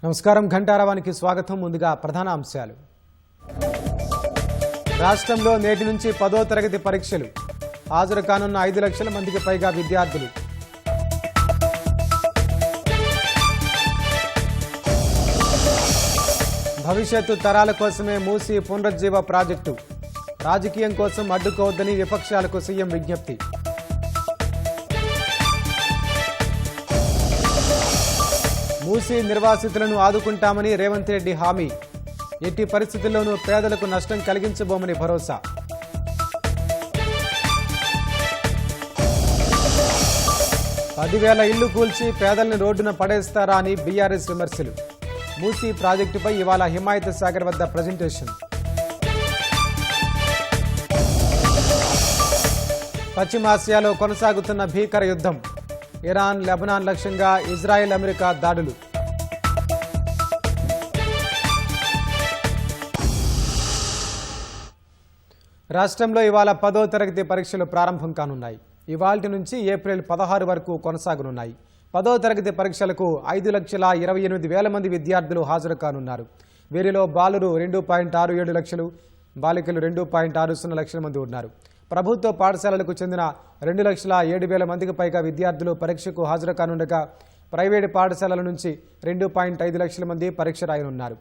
నమస్కారం ఘంటారావానికి స్వాగతం. ముందుగా ప్రధాన అంశాలు. రాష్ట్రంలో నేటి నుంచి 10వ తరగతి పరీక్షలు. హాజరు కానున్న 5 లక్షల మందికి పైగా విద్యార్థులు. భవిష్యత్తు తరాల కోసమే మూసీ పునరుజ్జీవ ప్రాజెక్టు. రాజకీయం కోసం అడ్డుకోవద్దని విపక్షాలకు సీఎం విజ్ఞప్తి. మూసీ నిర్వాసితులను ఆదుకుంటామని రేవంత్ రెడ్డి హామీ. ఎట్టి పరిస్థితుల్లోనూ పేదలకు నష్టం కలిగించబోమని భరోసా. పదివేల ఇళ్లు కూల్చి పేదల్ని రోడ్డున పడేస్తారా అని బీఆర్ఎస్ విమర్శలు. మూసీ ప్రాజెక్టుపై ఇవాళ హిమాయత్ సాగర్ వద్ద ప్రజెంటేషన్. పశ్చిమాసియాలో కొనసాగుతున్న భీకర యుద్ధం. ఇరాన్, లెబనాన్ లక్ష్యంగా ఇజ్రాయెల్, అమెరికా దాడులు. రాష్ట్రంలో ఇవాళ 10వ తరగతి పరీక్షలు ప్రారంభం కానున్నాయి. ఇవాల్టి నుంచి ఏప్రిల్ 16 వరకు కొనసాగనున్నాయి. 10వ తరగతి పరీక్షలకు 5,28,000 మంది విద్యార్థులు హాజరు కానున్నారు. వీరిలో బాలురు 2.67 లక్షలు, బాలికలు 2.60 లక్షల మంది ఉన్నారు. ప్రభుత్వ పాఠశాలలకు చెందిన 2,07,000 మందికి పైగా విద్యార్థులు పరీక్షకు హాజరు కానుండగా ప్రైవేటు పాఠశాలల నుంచి 2.5 లక్షల మంది పరీక్ష రాయనున్నారు.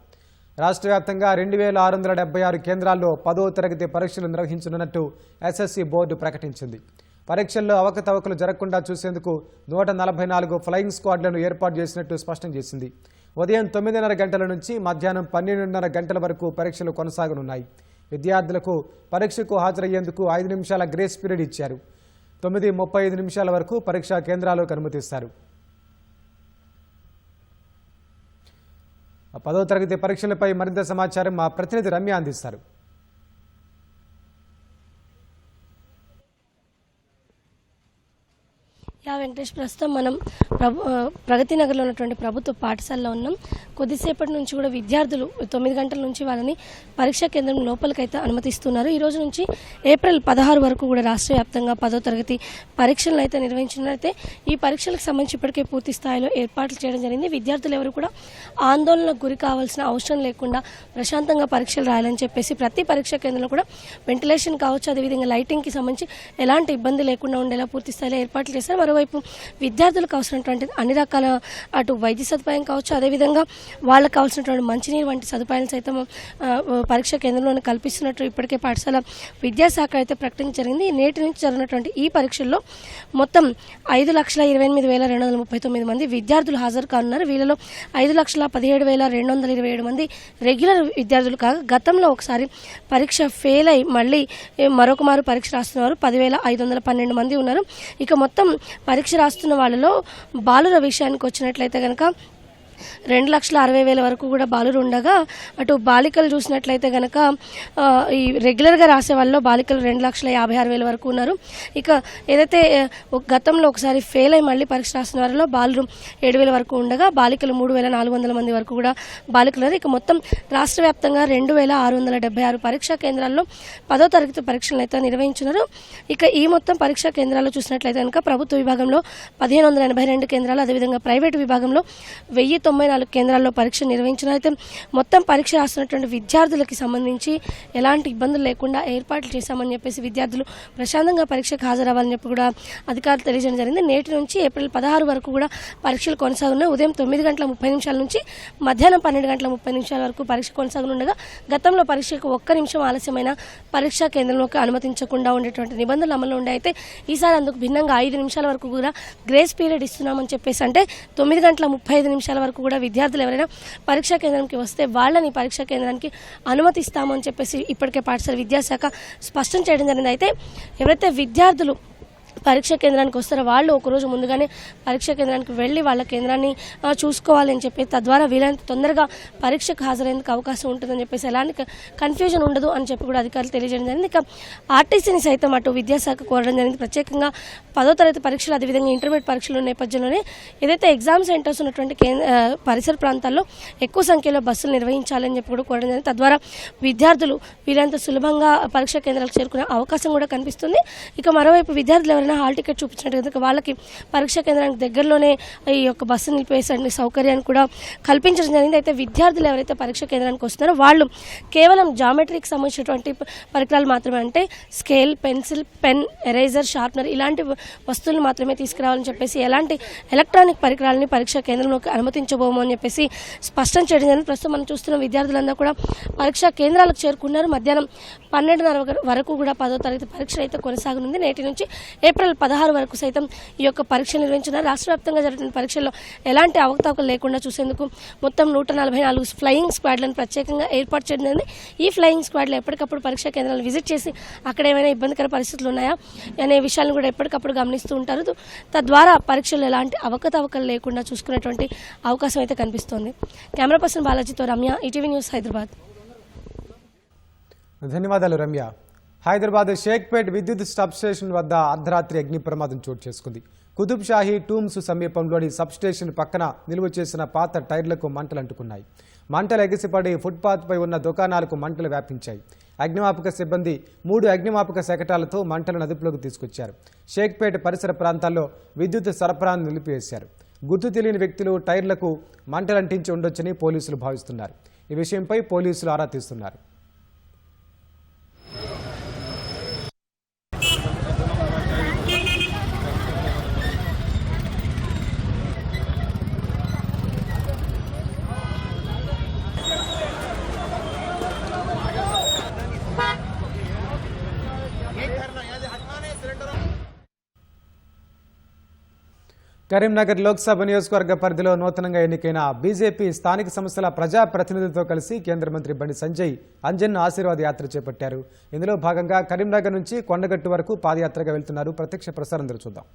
రాష్ట్ర వ్యాప్తంగా 2,676 కేంద్రాల్లో 10వ తరగతి పరీక్షలు నిర్వహించనున్నట్టు ఎస్ఎస్సి బోర్డు ప్రకటించింది. పరీక్షల్లో అవకతవకలు జరగకుండా చూసేందుకు 144 ఫ్లయింగ్ స్క్వాడ్లను ఏర్పాటు చేసినట్టు స్పష్టం చేసింది. ఉదయం 9:30 గంటల నుంచి మధ్యాహ్నం 12:30 గంటల వరకు పరీక్షలు కొనసాగనున్నాయి. విద్యార్థులకు పరీక్షకు హాజరయ్యేందుకు 5 నిమిషాల గ్రేస్ పీరియడ్ ఇచ్చారు. 9:35 నిమిషాల వరకు పరీక్షా కేంద్రాలకు అనుమతిస్తారు. 10వ తరగతి పరీక్షలపై మరింత సమాచారం మా ప్రతినిధి రమ్య అందిస్తారు. వెంకటేష్, ప్రస్తుతం మనం ప్రగతి నగర్లో ఉన్నటువంటి ప్రభుత్వ పాఠశాలలో ఉన్నాం. కొద్దిసేపటి నుంచి కూడా విద్యార్థులు 9 గంటల నుంచి వాళ్ళని పరీక్షా కేంద్రం లోపలికైతే అనుమతిస్తున్నారు. ఈ రోజు నుంచి ఏప్రిల్ 16 వరకు కూడా రాష్ట్ర వ్యాప్తంగా 10వ తరగతి పరీక్షలను అయితే నిర్వహించినట్లయితే ఈ పరీక్షలకు సంబంధించి ఇప్పటికే పూర్తి స్థాయిలో ఏర్పాట్లు చేయడం జరిగింది. విద్యార్థులు ఎవరు కూడా ఆందోళనకు గురి కావాల్సిన అవసరం లేకుండా ప్రశాంతంగా పరీక్షలు రాయాలని చెప్పేసి ప్రతి పరీక్షా కేంద్రంలో కూడా వెంటిలేషన్ కావచ్చు, అదేవిధంగా లైటింగ్కి సంబంధించి ఎలాంటి ఇబ్బంది లేకుండా ఉండేలా పూర్తి స్థాయిలో ఏర్పాట్లు చేశారు. మరోవైపు విద్యార్థులకు అవసరమైనటువంటి అన్ని రకాల అటు వైద్య సదుపాయం కావచ్చు, అదేవిధంగా వాళ్ళకు కావాల్సినటువంటి మంచినీరు వంటి సదుపాయాలు సైతం పరీక్షా కేంద్రంలో కల్పిస్తున్నట్టు ఇప్పటికే పాఠశాల విద్యాశాఖ అయితే ప్రకటన జరిగింది. నేటి నుంచి జరిగినటువంటి ఈ పరీక్షల్లో మొత్తం 5,28,239 మంది విద్యార్థులు హాజరు కానున్నారు. వీళ్ళలో 5,17,227 మంది రెగ్యులర్ విద్యార్థులు కాగా గతంలో ఒకసారి పరీక్ష ఫెయిల్ అయి మళ్ళీ మరొక మారు పరీక్ష రాస్తున్నారు 10,512 మంది ఉన్నారు. ఇక మొత్తం పరీక్ష రాస్తున్న వాళ్ళలో బాలుర విషయానికి వచ్చినట్లయితే కనుక 2,60,000 వరకు కూడా బాలురు ఉండగా అటు బాలికలు చూసినట్లయితే కనుక ఈ రెగ్యులర్గా రాసే వాళ్ళలో బాలికలు 2,56,000 వరకు ఉన్నారు. ఇక ఏదైతే గతంలో ఒకసారి ఫెయిల్ అయి మళ్ళీ పరీక్ష రాసిన వారిలో బాలురు 7,000 వరకు ఉండగా బాలికలు 3,400 మంది వరకు కూడా బాలికలు ఉన్నారు. ఇక మొత్తం రాష్ట్ర వ్యాప్తంగా 2,676 పరీక్షా కేంద్రాల్లో 10వ తరగతి పరీక్షలను అయితే నిర్వహించున్నారు. ఇక ఈ మొత్తం పరీక్షా కేంద్రాల్లో చూసినట్లయితే కనుక ప్రభుత్వ విభాగంలో 1,582 కేంద్రాలు, అదేవిధంగా ప్రైవేటు విభాగంలో 1,094 కేంద్రాల్లో పరీక్ష నిర్వహించిన. అయితే మొత్తం పరీక్ష రాస్తున్నటువంటి విద్యార్థులకి సంబంధించి ఎలాంటి ఇబ్బందులు లేకుండా ఏర్పాట్లు చేశామని చెప్పేసి విద్యార్థులు ప్రశాంతంగా పరీక్షకు హాజరవ్వాలని చెప్పి కూడా అధికారులు తెలియజేయడం జరిగింది. నేటి నుంచి ఏప్రిల్ 16 వరకు కూడా పరీక్షలు కొనసాగున్నాయి. ఉదయం 9:30 నుంచి మధ్యాహ్నం 12:30 వరకు పరీక్ష కొనసాగనుండగా గతంలో పరీక్షకు 1 నిమిషం ఆలస్యమైన పరీక్షా కేంద్రంలోకి అనుమతించకుండా ఉండేటువంటి నిబంధనలు అమలు ఉండే. అయితే ఈసారి అందుకు భిన్నంగా 5 నిమిషాల వరకు కూడా గ్రేస్ పీరియడ్ ఇస్తున్నామని చెప్పేసి, అంటే 9:35 వరకు కూడా విద్యార్థులు ఎవరైనా పరీక్షా కేంద్రానికి వస్తే వాళ్ళని పరీక్షా కేంద్రానికి అనుమతిస్తామని చెప్పేసి ఇప్పటికే పాఠశాల విద్యాశాఖ స్పష్టం చేయడం జరిగింది. అయితే ఎవరైతే విద్యార్థులు పరీక్షా కేంద్రానికి వస్తారో వాళ్ళు ఒకరోజు ముందుగానే పరీక్షా కేంద్రానికి వెళ్ళి వాళ్ళ కేంద్రాన్ని చూసుకోవాలని చెప్పి తద్వారా వీలైనంత తొందరగా పరీక్షకు హాజరయ్యేందుకు అవకాశం ఉంటుందని చెప్పేసి ఎలాంటి కన్ఫ్యూజన్ ఉండదు అని చెప్పి కూడా అధికారులు తెలియజేయడం జరిగింది. ఇక ఆర్టీసీని సైతం అటు విద్యాశాఖ కోరడం జరిగింది. ప్రత్యేకంగా 10వ తరగతి పరీక్షలు, అదేవిధంగా ఇంటర్మీడియట్ పరీక్షల నేపథ్యంలోనే ఏదైతే ఎగ్జామ్ సెంటర్స్ ఉన్నటువంటి పరిసర ప్రాంతాల్లో ఎక్కువ సంఖ్యలో బస్సులు నిర్వహించాలని చెప్పి కూడా కోరడం జరిగింది. తద్వారా విద్యార్థులు వీలైనంత సులభంగా పరీక్షా కేంద్రాలకు చేరుకునే అవకాశం కూడా కనిపిస్తుంది. ఇక మరోవైపు విద్యార్థులు ఎవరైనా హాల్ టికెట్ చూపించినట్టు వాళ్ళకి పరీక్షా కేంద్రానికి దగ్గరలోనే ఈ యొక్క బస్సు నిలిపేసే సౌకర్యాన్ని కూడా కల్పించడం జరిగింది. అయితే విద్యార్థులు ఎవరైతే పరీక్షా కేంద్రానికి వస్తున్నారో వాళ్ళు కేవలం జామెట్రీకి సంబంధించినటువంటి పరికరాలు మాత్రమే, అంటే scale, pencil, pen, eraser, sharpener ఇలాంటి వస్తువులు మాత్రమే తీసుకురావాలని చెప్పేసి ఎలాంటి ఎలక్ట్రానిక్ పరికరాలని పరీక్షా కేంద్రంలోకి అనుమతించబోము అని చెప్పేసి స్పష్టం చేయడం జరిగింది. ప్రస్తుతం మనం చూస్తున్న విద్యార్థులందరూ కూడా పరీక్షా కేంద్రాలకు చేరుకున్నారు. మధ్యాహ్నం 12:30 వరకు కూడా 10వ తరగతి పరీక్షలు అయితే కొనసాగనుంది. నేటి నుంచి ఏప్రిల్ 16 వరకు సైతం ఈ యొక్క పరీక్షలు నిర్వహించిన రాష్ట్ర వ్యాప్తంగా జరుగుతున్న పరీక్షల్లో ఎలాంటి అవకతవకలు లేకుండా చూసేందుకు మొత్తం 144 ఫ్లయింగ్ స్క్వాడ్లను ప్రత్యేకంగా ఏర్పాటు చేయడం జరిగింది. ఈ ఫ్లయింగ్ స్క్వాడ్లు ఎప్పటికప్పుడు పరీక్షా కేంద్రాలను విజిట్ చేసి అక్కడ ఏమైనా ఇబ్బందికర పరిస్థితులు ఉన్నాయా అనే విషయాలను కూడా ఎప్పటికప్పుడు గమనిస్తూ ఉంటారు. తద్వారా పరీక్షలు ఎలాంటి అవకతవకలు లేకుండా చూసుకునేటువంటి అవకాశం అయితే కనిపిస్తోంది. కెమెరా పర్సన్ బాలాజీతో రమ్య, ఈటీవీ న్యూస్, హైదరాబాద్. ధన్యవాదాలు రమ్య. హైదరాబాద్ షేక్పేట్ విద్యుత్ సబ్స్టేషన్ వద్ద అర్ధరాత్రి అగ్ని ప్రమాదం చోటు చేసుకుంది. కుతుబ్ షాహీ టూమ్స్ సమీపంలోని సబ్స్టేషన్ పక్కన నిల్వ చేసిన పాత టైర్లకు మంటలు అంటుకున్నాయి. మంటలు ఎగిసిపడి ఫుట్పాత్పై ఉన్న దుకాణాలకు మంటలు వ్యాపించాయి. అగ్నిమాపక సిబ్బంది 3 అగ్నిమాపక శకటాలతో మంటలను అదుపులోకి తీసుకొచ్చారు. షేక్పేట్ పరిసర ప్రాంతాల్లో విద్యుత్ సరఫరాను నిలిపివేశారు. గుర్తు తెలియని వ్యక్తులు టైర్లకు మంటలంటించి ఉండొచ్చని పోలీసులు భావిస్తున్నారు. ఈ విషయంపై పోలీసులు ఆరా తీస్తున్నారు. కరీంనగర్ లోక్సభ నియోజకవర్గ పరిధిలో నూతనంగా ఎన్నికైన బీజేపీ స్థానిక సంస్థల ప్రజాప్రతినిధులతో కలిసి కేంద్ర మంత్రి బండి సంజయ్ అంజన్ ఆశీర్వాద యాత్ర చేపట్టారు. ఇందులో భాగంగా కరీంనగర్ నుంచి కొండగట్టు వరకు పాదయాత్రగా వెళ్తున్నారు. ప్రత్యక్ష ప్రసారం చూద్దాం.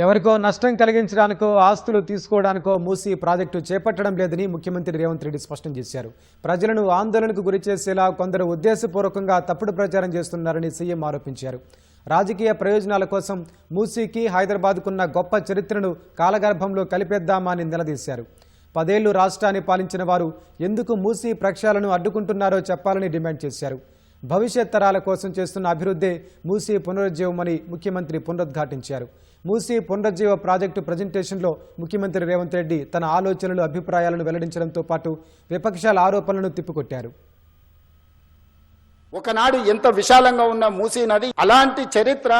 ఎవరికో నష్టం కలిగించడానికో ఆస్తులు తీసుకోవడానికో మూసీ ప్రాజెక్టు చేపట్టడం లేదని ముఖ్యమంత్రి రేవంత్ రెడ్డి స్పష్టం చేశారు. ప్రజలను ఆందోళనకు గురిచేసేలా కొందరు ఉద్దేశపూర్వకంగా తప్పుడు ప్రచారం చేస్తున్నారని సీఎం ఆరోపించారు. రాజకీయ ప్రయోజనాల కోసం మూసీకి హైదరాబాద్కున్న గొప్ప చరిత్రను కాలగర్భంలో కలిపేద్దామా అని నిలదీశారు. 10 ఏళ్లు రాష్ట్రాన్ని పాలించిన వారు ఎందుకు మూసీ ప్రక్షాళనను అడ్డుకుంటున్నారో చెప్పాలని డిమాండ్ చేశారు. భవిష్యత్ తరాల కోసం చేస్తున్న అభివృద్ధే మూసీ పునరుజ్జీవమని ముఖ్యమంత్రి పునరుద్ఘాటించారు. మూసీ పునరుజ్జీవ ప్రాజెక్టు ప్రజెంటేషన్లో ముఖ్యమంత్రి రేవంత్ రెడ్డి తన ఆలోచనలు, అభిప్రాయాలను వెల్లడించడంతో పాటు విపక్షాల ఆరోపణలను తిప్పికొట్టారు. ఒకనాడు ఎంత విశాలంగా ఉన్న మూసీ నది అలాంటి చరిత్ర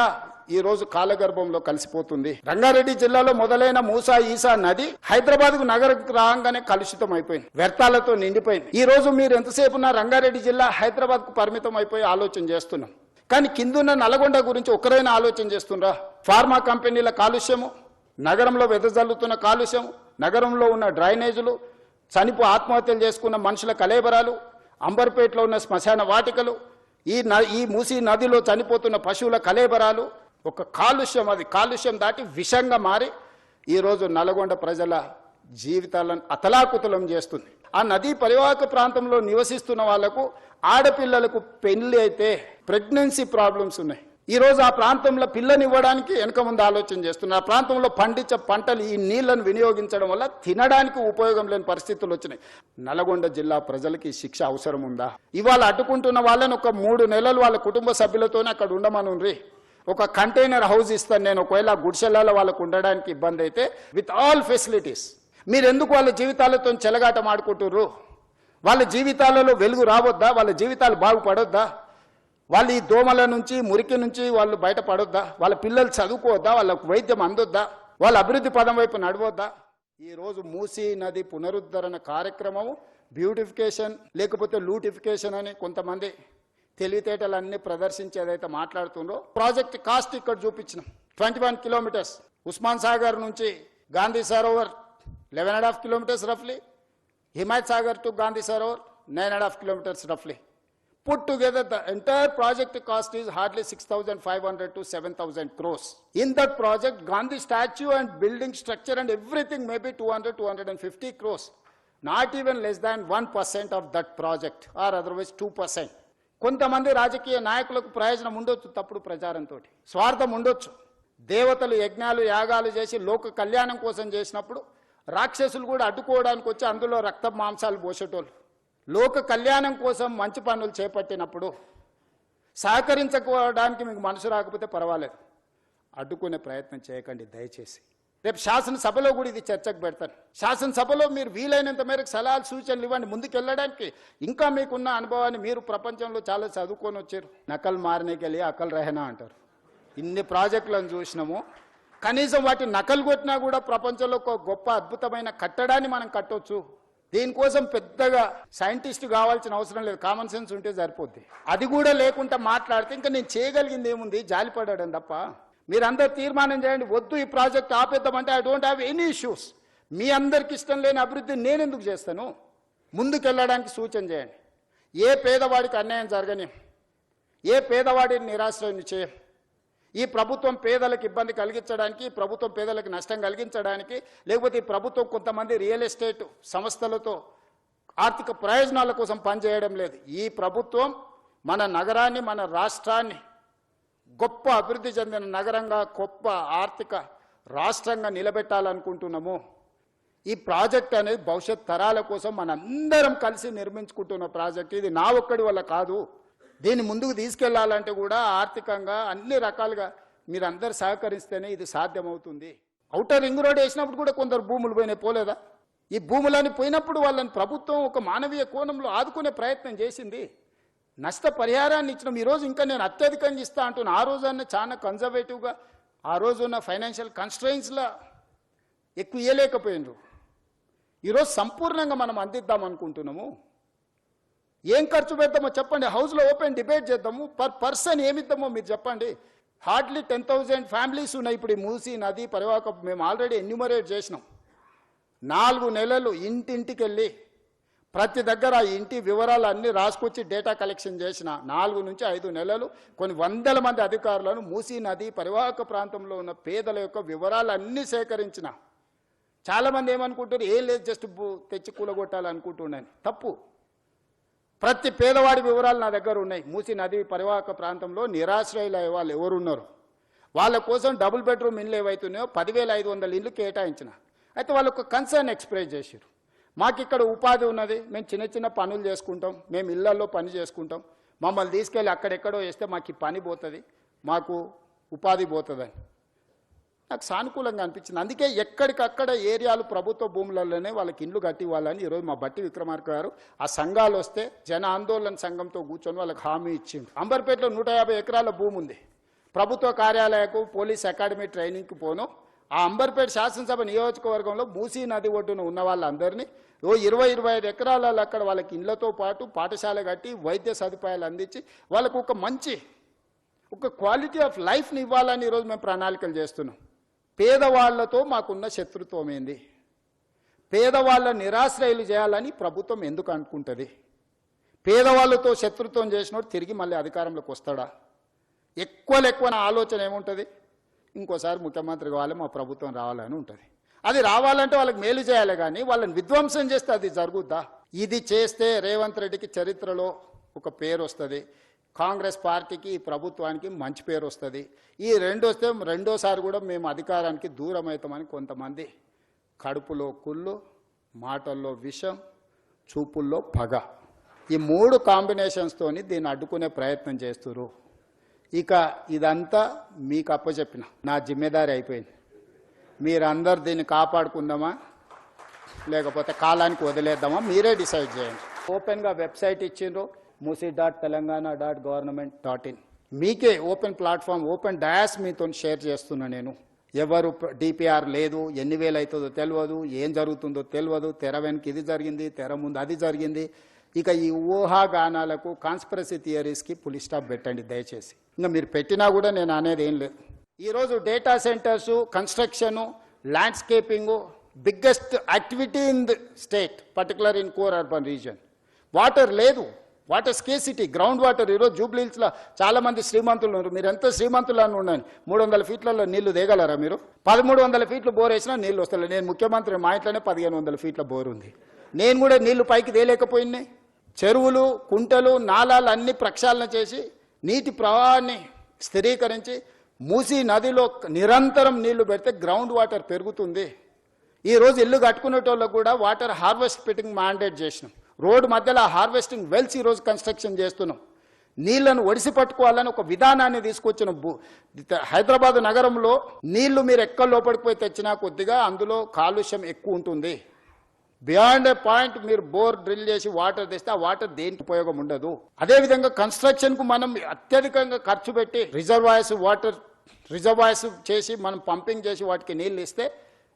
ఈ రోజు కాలగర్భంలో కలిసిపోతుంది. రంగారెడ్డి జిల్లాలో మొదలైన మూసా ఈసా నది హైదరాబాద్ కు నగరకు రాగానే కలుషితం అయిపోయింది, వ్యర్థాలతో నిండిపోయింది. ఈ రోజు మీరు ఎంతసేపు ఉన్న రంగారెడ్డి జిల్లా హైదరాబాద్ కు పరిమితం అయిపోయి ఆలోచన చేస్తున్నాం. కానీ కిందున్న నల్గొండ గురించి ఒకరైనా ఆలోచన చేస్తుండ్రా? ఫార్మా కంపెనీల కాలుష్యము, నగరంలో వెదజల్లుతున్న కాలుష్యం, నగరంలో ఉన్న డ్రైనేజీలు, ఆత్మహత్యలు చేసుకున్న మనుషుల కలేబరాలు, అంబర్పేటలో ఉన్న శ్మశాన వాటికలు, ఈ మూసీ నదిలో చనిపోతున్న పశువుల కలేబరాలు, ఒక కాలుష్యం, అది కాలుష్యం దాటి విషంగా మారి ఈరోజు నల్గొండ ప్రజల జీవితాలను అతలాకుతలం చేస్తుంది. ఆ నదీ పరివాహక ప్రాంతంలో నివసిస్తున్న వాళ్లకు, ఆడపిల్లలకు పెళ్లి అయితే ప్రెగ్నెన్సీ ప్రాబ్లమ్స్ ఉన్నాయి. ఈ రోజు ఆ ప్రాంతంలో పిల్లనివ్వడానికి వెనక ముందు ఆలోచన చేస్తున్నారు. ఆ ప్రాంతంలో పండించే పంటలు ఈ నీళ్లను వినియోగించడం వల్ల తినడానికి ఉపయోగం లేని పరిస్థితులు వచ్చినాయి. నల్గొండ జిల్లా ప్రజలకి శిక్ష అవసరం ఉందా? ఇవాళ అడ్డుకుంటున్న వాళ్ళని ఒక 3 నెలలు వాళ్ళ కుటుంబ సభ్యులతోనే అక్కడ ఉండమనుండ్రి. ఒక కంటైనర్ హౌస్ ఇస్తాను నేను, ఒకవేళ గుడిసెలలో వాళ్ళకు ఉండడానికి ఇబ్బంది అయితే, విత్ ఆల్ ఫెసిలిటీస్. మీరు ఎందుకు వాళ్ళ జీవితాలతో చెలగాటం ఆడుకుంటుర్రు? వాళ్ళ జీవితాలలో వెలుగు రావద్దా? వాళ్ళ జీవితాలు బాగుపడొద్దా? వాళ్ళు ఈ దోమల నుంచి, మురికి నుంచి వాళ్ళు బయటపడొద్దా? వాళ్ళ పిల్లలు చదువుకోవద్దా? వాళ్ళకు వైద్యం అందొద్దా? వాళ్ళ అభివృద్ధి పదం వైపు నడవద్దా? ఈరోజు మూసీ నది పునరుద్ధరణ కార్యక్రమం బ్యూటిఫికేషన్ లేకపోతే లూటిఫికేషన్ అని కొంతమంది తెలివితేటలన్నీ ప్రదర్శించి ఏదైతే మాట్లాడుతుందో, ప్రాజెక్ట్ కాస్ట్ ఇక్కడ చూపించినాం. 21 కిలోమీటర్స్ ఉస్మాన్ సాగర్ నుంచి గాంధీ సరోవర్ 11.5 కిలోమీటర్స్ రఫ్లీ, Himayat Sagar to Gandhi Sarovar 9.5 kilometers roughly. Put together, the entire project cost is hardly 6,500 to 7,000 crores. In that project, Gandhi statue and building structure and everything may be 200-250 crores. Not even less than 1% of that project, or otherwise 2%. కొంతమంది రాజకీయ నాయకులకు ప్రయోజనం ఉండొచ్చు, తప్పుడు ప్రచారంతో స్వార్థం ఉండొచ్చు. దేవతలు యజ్ఞాలు యాగాలు చేసి లోక కళ్యాణం కోసం చేసినప్పుడు రాక్షసులు కూడా అడ్డుకోవడానికి వచ్చి అందులో రక్త మాంసాలు పోసేటోళ్ళు. లోక కళ్యాణం కోసం మంచి పనులు చేపట్టినప్పుడు సహకరించుకోవడానికి మీకు మనసు రాకపోతే పర్వాలేదు, అడ్డుకునే ప్రయత్నం చేయకండి దయచేసి. రేపు శాసనసభలో కూడా ఇది చర్చకు పెడతాను. శాసనసభలో మీరు వీలైనంత మేరకు సలహాలు సూచనలు ఇవ్వండి ముందుకెళ్ళడానికి. ఇంకా మీకున్న అనుభవాన్ని, మీరు ప్రపంచంలో చాలా చదువుకొని వచ్చారు. నకల్ మారనేకెళ్ళి అకల్ రహనా అంటారు. ఇన్ని ప్రాజెక్టులను చూసినాము, కనీసం వాటి నకలు కొట్టినా కూడా ప్రపంచంలో ఒక గొప్ప అద్భుతమైన కట్టడాన్ని మనం కట్టొచ్చు. దీనికోసం పెద్దగా సైంటిస్ట్ కావాల్సిన అవసరం లేదు, కామన్ సెన్స్ ఉంటే సరిపోద్ది. అది కూడా లేకుండా మాట్లాడితే ఇంకా నేను చేయగలిగింది ఏముంది? జాలిపడడం తప్ప. మీరందరూ తీర్మానం చేయండి, వద్దు ఈ ప్రాజెక్ట్ ఆపేద్దామంటే I don't have any issues. మీ అందరికి ఇష్టం లేని అభివృద్ధి నేను ఎందుకు చేస్తాను? ముందుకెళ్ళడానికి సూచన చేయండి. ఏ పేదవాడికి అన్యాయం జరగని, ఏ పేదవాడిని నిరాశ్రయం చేయం. ఈ ప్రభుత్వం పేదలకు ఇబ్బంది కలిగించడానికి, ఈ ప్రభుత్వం పేదలకు నష్టం కలిగించడానికి, లేకపోతే ఈ ప్రభుత్వం కొంతమంది రియల్ ఎస్టేట్ సంస్థలతో ఆర్థిక ప్రయోజనాల కోసం పనిచేయడం లేదు. ఈ ప్రభుత్వం మన నగరాన్ని, మన రాష్ట్రాన్ని గొప్ప అభివృద్ధి చెందిన నగరంగా, గొప్ప ఆర్థిక రాష్ట్రంగా నిలబెట్టాలనుకుంటున్నాము. ఈ ప్రాజెక్ట్ అనేది భవిష్యత్ తరాల కోసం మనందరం కలిసి నిర్మించుకుంటున్న ప్రాజెక్ట్. ఇది నా ఒక్కడి వల్ల కాదు. దీన్ని ముందుకు తీసుకెళ్లాలంటే కూడా ఆర్థికంగా అన్ని రకాలుగా మీరందరూ సహకరిస్తేనే ఇది సాధ్యమవుతుంది. ఔటర్ రింగ్ రోడ్ వేసినప్పుడు కూడా కొందరు భూములు పోయినాయి, పోలేదా? ఈ భూములని పోయినప్పుడు వాళ్ళని ప్రభుత్వం ఒక మానవీయ కోణంలో ఆదుకునే ప్రయత్నం చేసింది, నష్టపరిహారాన్ని ఇచ్చినాం. ఈరోజు ఇంకా నేను అత్యధికంగా ఇస్తా అంటున్నా. ఆ రోజున చాలా కన్జర్వేటివ్గా, ఆ రోజున్న ఫైనాన్షియల్ కన్స్ట్రెయిన్స్లో ఎక్కువ ఇవ్వలేకపోయినారు. ఈరోజు సంపూర్ణంగా మనం అందిద్దాం అనుకుంటున్నాము. ఏం ఖర్చు పెడతామో చెప్పండి, హౌస్లో ఓపెన్ డిబేట్ చేద్దాము. పర్ పర్సన్ ఏమిద్దామో మీరు చెప్పండి. హార్డ్లీ 10,000 ఫ్యామిలీస్ ఉన్నాయి ఇప్పుడు ఈ మూసీ నది పరివాహక. మేము ఆల్రెడీ ఎన్యూమరేట్ చేసినాం. 4 నెలలు ఇంటింటికి వెళ్ళి ప్రతి దగ్గర ఆ ఇంటి వివరాలు అన్ని రాసుకొచ్చి డేటా కలెక్షన్ చేసిన 4 నుంచి 5 నెలలు కొన్ని వందల మంది అధికారులను మూసీ నది పరివాహక ప్రాంతంలో ఉన్న పేదల యొక్క వివరాలు అన్నీ సేకరించిన. చాలామంది ఏమనుకుంటారు, ఏం లేదు జస్ట్ తెచ్చి కూలగొట్టాలనుకుంటున్నాను. తప్పు. ప్రతి పేదవాడి వివరాలు నా దగ్గర ఉన్నాయి. మూసీ నది పరివాహక ప్రాంతంలో నిరాశ్రయుల వాళ్ళు ఎవరున్నారు, వాళ్ళ కోసం డబుల్ బెడ్రూమ్ ఇళ్ళు ఏవైతున్నాయో 10,500 ఇళ్ళు కేటాయించిన. అయితే వాళ్ళకు కన్సర్న్ ఎక్స్ప్రెస్ చేశారు, మాకు ఇక్కడ ఉపాధి ఉన్నది, మేము చిన్న చిన్న పనులు చేసుకుంటాం, మేము ఇళ్లలో పని చేసుకుంటాం, మమ్మల్ని తీసుకెళ్ళి అక్కడెక్కడో వేస్తే మాకు ఈ పని పోతుంది, మాకు ఉపాధి పోతుందని నాకు సానుకూలంగా అనిపించింది. అందుకే ఎక్కడికక్కడ ఏరియాలు ప్రభుత్వ భూములలోనే వాళ్ళకి ఇండ్లు కట్టి ఇవ్వాలని ఈరోజు మా బట్టి విక్రమార్క గారు ఆ సంఘాలు వస్తే జన ఆందోళన సంఘంతో కూర్చొని వాళ్ళకి హామీ ఇచ్చిండు. అంబర్పేటలో 150 ఎకరాల భూమి ఉంది. ప్రభుత్వ కార్యాలయకు పోలీస్ అకాడమీ ట్రైనింగ్కి పోను. ఆ అంబర్పేట శాసనసభ నియోజకవర్గంలో మూసీ నది ఒడ్డున ఉన్న వాళ్ళందరినీ 20-25 ఎకరాలలో అక్కడ వాళ్ళకి ఇళ్లతో పాటు పాఠశాల కట్టి వైద్య సదుపాయాలు అందించి వాళ్ళకు ఒక క్వాలిటీ ఆఫ్ లైఫ్ని ఇవ్వాలని ఈరోజు మేము ప్రణాళికలు చేస్తున్నాం. పేదవాళ్లతో మాకున్న శత్రుత్వం ఏంది? పేదవాళ్ళ నిరాశ్రయులు చేయాలని ప్రభుత్వం ఎందుకు అనుకుంటుంది? పేదవాళ్ళతో శత్రుత్వం చేసినోడు తిరిగి మళ్ళీ అధికారంలోకి వస్తాడా? ఎక్కువ ఆలోచన ఏముంటుంది, ఇంకోసారి ముఖ్యమంత్రి కావాలి, మా ప్రభుత్వం రావాలని ఉంటుంది. అది రావాలంటే వాళ్ళకి మేలు చేయాలి, కానీ వాళ్ళని విధ్వంసం చేస్తే అది జరుగుద్దా? ఇది చేస్తే రేవంత్ రెడ్డికి చరిత్రలో ఒక పేరు వస్తుంది, కాంగ్రెస్ పార్టీకి ప్రభుత్వానికి మంచి పేరు వస్తుంది. ఈ వస్తే రెండోసారి కూడా మేము అధికారానికి దూరం అవుతామని కొంతమంది కడుపులో కుళ్ళు, మాటల్లో విషం, చూపుల్లో పగ, ఈ 3 కాంబినేషన్స్తోని దీన్ని అడ్డుకునే ప్రయత్నం చేస్తున్నారు. ఇక ఇదంతా మీకు అప్పచెప్పిన నా జిమ్మేదారి అయిపోయింది. మీరందరు దీన్ని కాపాడుకుందామా లేకపోతే కాలానికి వదిలేద్దామా మీరే డిసైడ్ చేయండి. ఓపెన్గా వెబ్సైట్ ఇచ్చిండ్రు, musi.telangana.government.in. మీకే ఓపెన్ ప్లాట్ఫామ్, ఓపెన్ డయాస్ మీతో షేర్ చేస్తున్నా నేను. ఎవరు డిపిఆర్ లేదు, ఎన్ని వేలు అవుతుందో తెలియదు, ఏం జరుగుతుందో తెలియదు, తెర వెనక ఇది జరిగింది, తెర ముందు అది జరిగింది. ఇక ఈ ఊహాగానాలకు, కాన్స్పిరసీ థియరీస్కి పులి స్టాప్ పెట్టండి దయచేసి. ఇంకా మీరు పెట్టినా కూడా నేను అనేది ఏం లేదు. ఈరోజు data centres, construction, landscaping biggest activity in the state, particular in core urban region. Water లేదు, వాటర్ స్కేసిటీ, గ్రౌండ్ వాటర్. ఈరోజు జూబ్లీహిల్స్లో చాలామంది శ్రీమంతులు ఉన్నారు. మీరు ఎంత శ్రీమంతులు అని ఉండండి, 300 ఫీట్లలో నీళ్లు దిగలరా మీరు? 1300 ఫీట్లు బోర్ వేసినా నీళ్ళు వస్తలేదు. నేను ముఖ్యమంత్రి, మా ఇంట్లోనే 1500 ఫీట్ల బోర్ ఉంది. నేను కూడా నీళ్లు పైకి తేలేకపోయినాయి. చెరువులు, కుంటలు, నాలాలు అన్ని ప్రక్షాళన చేసి నీటి ప్రవాహాన్ని స్థిరీకరించి మూసీ నదిలో నిరంతరం నీళ్లు పెడితే గ్రౌండ్ వాటర్ పెరుగుతుంది. ఈరోజు ఇల్లు కట్టుకునేటోళ్ళకు కూడా వాటర్ హార్వెస్టింగ్ మ్యాండేట్ చేసినాం. రోడ్డు మధ్యలో హార్వెస్టింగ్ వెల్స్ ఈరోజు కన్స్ట్రక్షన్ చేస్తున్నాం. నీళ్లను ఒడిసి పట్టుకోవాలని ఒక విధానాన్ని తీసుకొచ్చిన. హైదరాబాద్ నగరంలో నీళ్లు మీరు ఎక్కడ లోపలికి తెచ్చినా కొద్దిగా అందులో కాలుష్యం ఎక్కువ ఉంటుంది. బియాండ్ ఏ పాయింట్ మీరు బోర్ డ్రిల్ చేసి వాటర్ తెస్తే ఆ వాటర్ దేనికి ఉపయోగం ఉండదు. అదేవిధంగా కన్స్ట్రక్షన్కు మనం అత్యధికంగా ఖర్చు పెట్టి రిజర్వాయర్స్ చేసి మనం పంపింగ్ చేసి వాటికి నీళ్ళు ఇస్తే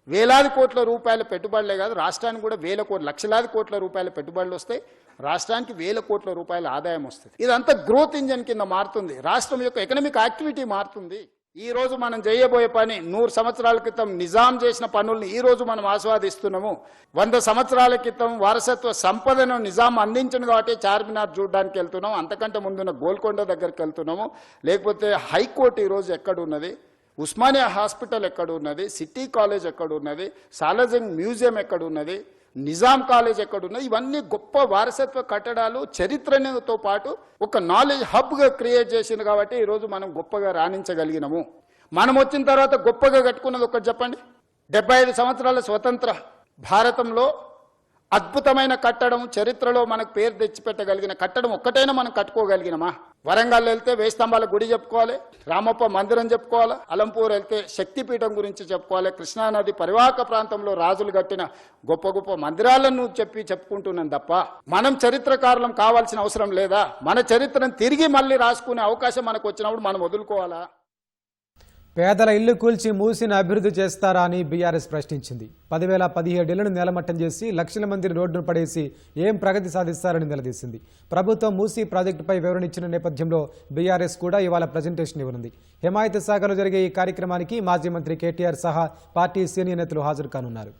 వేలాది కోట్ల రూపాయల పెట్టుబడులే కాదు, రాష్ట్రానికి కూడా లక్షలాది కోట్ల రూపాయల పెట్టుబడులు వస్తాయి. రాష్ట్రానికి 1000 కోట్ల రూపాయల ఆదాయం వస్తుంది. ఇదంతా గ్రోత్ ఇంజన్ కింద మారుతుంది. రాష్ట్రం యొక్క ఎకనామిక్ యాక్టివిటీ మారుతుంది. ఈ రోజు మనం చేయబోయే పని 100 సంవత్సరాల క్రితం నిజాం చేసిన పనుల్ని ఈ రోజు మనం ఆస్వాదిస్తున్నాము. 100 సంవత్సరాల క్రితం వారసత్వ సంపదను నిజాం అందించను కాబట్టి చార్మినార్ చూడడానికి వెళ్తున్నాం, అంతకంటే ముందున్న గోల్కొండ దగ్గరికి వెళ్తున్నాము. లేకపోతే హైకోర్టు ఈరోజు ఎక్కడున్నది, ఉస్మానియా హాస్పిటల్ ఎక్కడున్నది, సిటీ కాలేజ్ ఎక్కడున్నది, సాలార్జంగ్ మ్యూజియం ఎక్కడున్నది, నిజాం కాలేజ్ ఎక్కడున్నది, ఇవన్నీ గొప్ప వారసత్వ కట్టడాలు చరిత్రతో పాటు ఒక నాలెడ్జ్ హబ్గా క్రియేట్ చేసింది కాబట్టి ఈరోజు మనం గొప్పగా రాణించగలిగినాము. మనం వచ్చిన తర్వాత గొప్పగా కట్టుకున్నది ఒకటి చెప్పండి. 75 సంవత్సరాల స్వతంత్ర భారతంలో అద్భుతమైన కట్టడం, చరిత్రలో మనకు పేరు తెచ్చిపెట్టగలిగిన కట్టడం ఒక్కటైనా మనం కట్టుకోగలిగినమా? వరంగల్ వెళ్తే వేయి స్తంభాల గుడి చెప్పుకోవాలి, రామప్ప మందిరం చెప్పుకోవాలి, అలంపూర్ వెళ్తే శక్తిపీఠం గురించి చెప్పుకోవాలి, కృష్ణానది పరివాహక ప్రాంతంలో రాజులు కట్టిన గొప్ప గొప్ప మందిరాలను చెప్పుకుంటున్నాం తప్ప మనం చరిత్రకారులం కావాల్సిన అవసరం లేదా? మన చరిత్రను తిరిగి మళ్ళీ రాసుకునే అవకాశం మనకు వచ్చినప్పుడు మనం వదులుకోవాలా? పేదల ఇల్లు కూల్చి మూసిని అభివృద్ధి చేస్తారా అని బీఆర్ఎస్ ప్రశ్నించింది. 10,017 ఇళ్లను నేలమట్టం చేసి లక్షల మందిని రోడ్డును పడేసి ఏం ప్రగతి సాధిస్తారని నిలదీసింది. ప్రభుత్వం మూసీ ప్రాజెక్టుపై వివరణ ఇచ్చిన నేపథ్యంలో బీఆర్ఎస్ కూడా ఇవాళ ప్రజెంటేషన్ ఇవ్వనుంది. హిమాయత్ సాగర్లో జరిగే ఈ కార్యక్రమానికి మాజీ మంత్రి కేటీఆర్ సహా పార్టీ సీనియర్ నేతలు హాజరు కానున్నారు.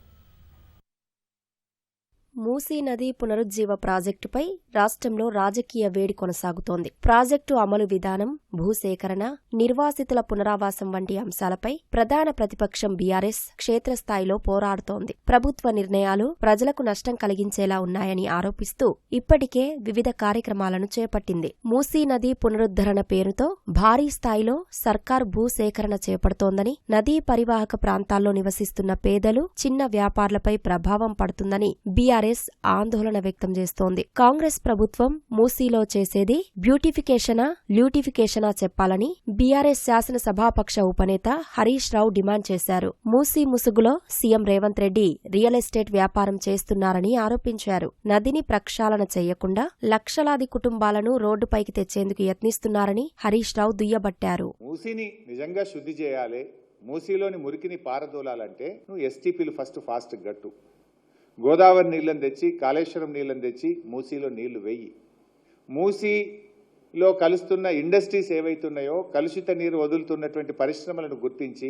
మూసీ నది పునరుజ్జీవ ప్రాజెక్టుపై రాష్ట్రంలో రాజకీయ వేడి కొనసాగుతోంది. ప్రాజెక్టు అమలు విధానం, భూసేకరణ, నిర్వాసితుల పునరావాసం వంటి అంశాలపై ప్రధాన ప్రతిపక్షం బీఆర్ఎస్ క్షేత్రస్థాయిలో పోరాడుతోంది. ప్రభుత్వ నిర్ణయాలు ప్రజలకు నష్టం కలిగించేలా ఉన్నాయని ఆరోపిస్తూ ఇప్పటికే వివిధ కార్యక్రమాలను చేపట్టింది. మూసీ నది పునరుద్ధరణ పేరుతో భారీ స్థాయిలో సర్కార్ భూసేకరణ చేపడుతోందని, నదీ పరివాహక ప్రాంతాల్లో నివసిస్తున్న పేదలు, చిన్న వ్యాపారులపై ప్రభావం పడుతుందని బీఆర్ఎస్ ఆందోళన వ్యక్తం చేస్తోంది. కాంగ్రెస్ ప్రభుత్వం మూసీలో చేసేది బ్యూటిఫికేషనా, ల్యూటిఫికేషనా చెప్పాలని బీఆర్ఎస్ శాసనసభాపక్ష ఉపనేత హరీష్ రావు డిమాండ్ చేశారు. మూసీ ముసుగులో CM Revanth Reddy real estate వ్యాపారం చేస్తున్నారని ఆరోపించారు. నదిని ప్రక్షాళన చేయకుండా లక్షలాది కుటుంబాలను రోడ్డుపైకి తెచ్చేందుకు యత్నిస్తున్నారని హరీష్ రావు దుయ్యబట్టారు. మూసీని నిజంగా శుద్ధి చేయాలి, మూసీలోని మురికిని పారదోలాలంటే నువ్వు ఎస్టీపీలు ఫాస్ట్ గట్టు, గోదావరి నీళ్లను తెచ్చి, కాళేశ్వరం నీళ్లను తెచ్చి మూసీలో నీళ్లు వెయ్యి. మూసీలో కలుస్తున్న ఇండస్ట్రీస్ ఏవైతున్నాయో, కలుషిత నీరు వదులుతున్నటువంటి పరిశ్రమలను గుర్తించి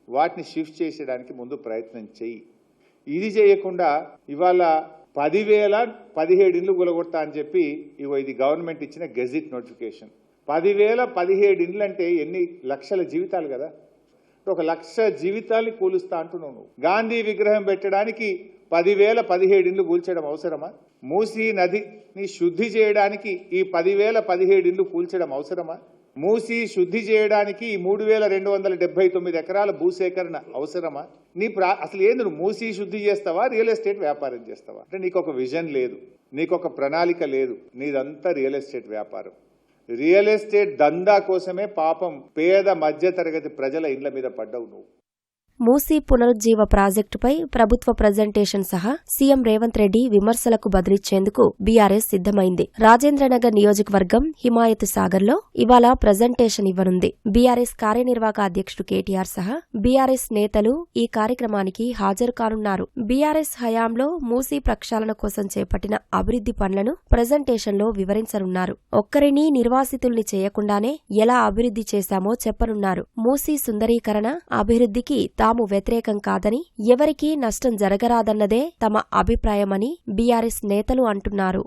వాటిని షిఫ్ట్ చేసేయడానికి ముందు ప్రయత్నం చెయ్యి. ఇది చేయకుండా ఇవాళ 10,017 ఇండ్లు గులగొడతా అని చెప్పి ఇది గవర్నమెంట్ ఇచ్చిన గెజిట్ నోటిఫికేషన్. 10,017 ఇండ్లు అంటే ఎన్ని లక్షల జీవితాలు కదా. 1,00,000 జీవితాల్ని కూలుస్తా అంటున్నావు నువ్వు. గాంధీ విగ్రహం పెట్టడానికి 10,017 ఇండ్లు కూల్చడం అవసరమా? మూసీ నదిని శుద్ధి చేయడానికి ఈ 10,017 ఇండ్లు కూల్చడం అవసరమా? మూసీ శుద్ధి చేయడానికి ఈ 3,279 ఎకరాల భూసేకరణ అవసరమా? అసలు ఏంది, నువ్వు మూసీ శుద్ధి చేస్తావా, రియల్ ఎస్టేట్ వ్యాపారం చేస్తావా? అంటే నీకు ఒక విజన్ లేదు, నీకు ఒక ప్రణాళిక లేదు, నీదంతా రియల్ ఎస్టేట్ వ్యాపారం. రియల్ ఎస్టేట్ దందా కోసమే పాపం పేద మధ్యతరగతి ప్రజల ఇండ్ల మీద పడ్డావు నువ్వు. మూసీ పునరుజ్జీవ ప్రాజెక్టుపై ప్రభుత్వ ప్రజెంటేషన్ సహా సీఎం రేవంత్ రెడ్డి విమర్శలకు బదులిచ్చేందుకు బీఆర్ఎస్ సిద్ధమైంది. రాజేంద్రనగర్ నియోజకవర్గం హిమాయత్ సాగర్లో ఇవాళ ప్రజెంటేషన్ ఇవ్వనుంది. బీఆర్ఎస్ కార్యనిర్వాహక అధ్యక్షుడు కేటీఆర్ సహా బీఆర్ఎస్ నేతలు ఈ కార్యక్రమానికి హాజరు కానున్నారు. బీఆర్ఎస్ హయాంలో మూసీ ప్రక్షాళన కోసం చేపట్టిన అభివృద్ధి పనులను ప్రజెంటేషన్లో వివరించనున్నారు. ఒక్కరిని నిర్వాసితుల్ని చేయకుండానే ఎలా అభివృద్ధి చేశామో చెప్పనున్నారు. మూసీ సుందరీకరణ అభివృద్ధికి తాము వ్యతిరేకం కాదని, ఎవరికీ నష్టం జరగరాదన్నదే తమ అభిప్రాయమని బీఆర్ఎస్ నేతలు అంటున్నారు.